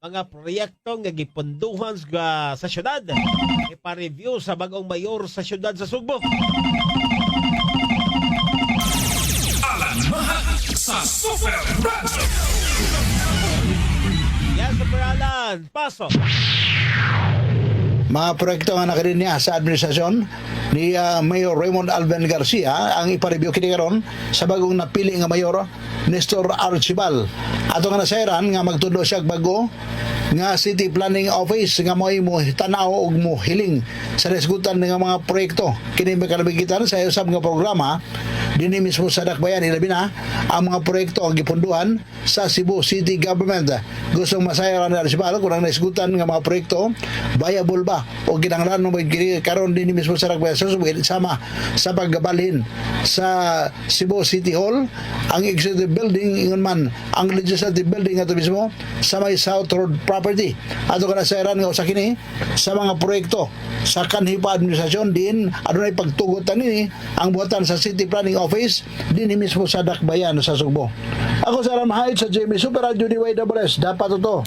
mga proyekto nga gipunduhan sa syudad. Ipa-review sa bagong mayor sa syudad sa Sugbo. Alanmahan sa Super Radio. Yan, Super Alan. Pasok. Mga proyekto nga nakarinya sa administrasyon ni Mayor Raymond Alben Garcia ang ipareview kini karon sa bagong napili nga mayor Nestor Archibal. Ato nga nasairan nga magtudo siya bago nga City Planning Office nga mo'y mo tanaw og mo hiling sa resgutan nga mga proyekto. Kini makalabigitan sa usab nga programa dinhi mismo sa Dakbayan ilabi na ang mga proyekto ang gipunduhan sa Cebu City Government. Gustong masayaran ni Archibal kung ang naisgutan nga mga proyekto viable ba o ginanglan mo karon dinhi mismo sa Dakbayan sama sa paggabalhin sa Cebu City Hall ang executive building ingon man ang legislative building ato mismo sa may South Road property. Ato kana sa nga usa kini sa mga proyekto sa kanhi pa administrasyon din adunay pagtugotan nini ang buhatan sa City Planning Office dinhi mismo sa Dakbayan sa Sugbo. Ako sa Ramahid sa JB Super Radio DYWS dapat ito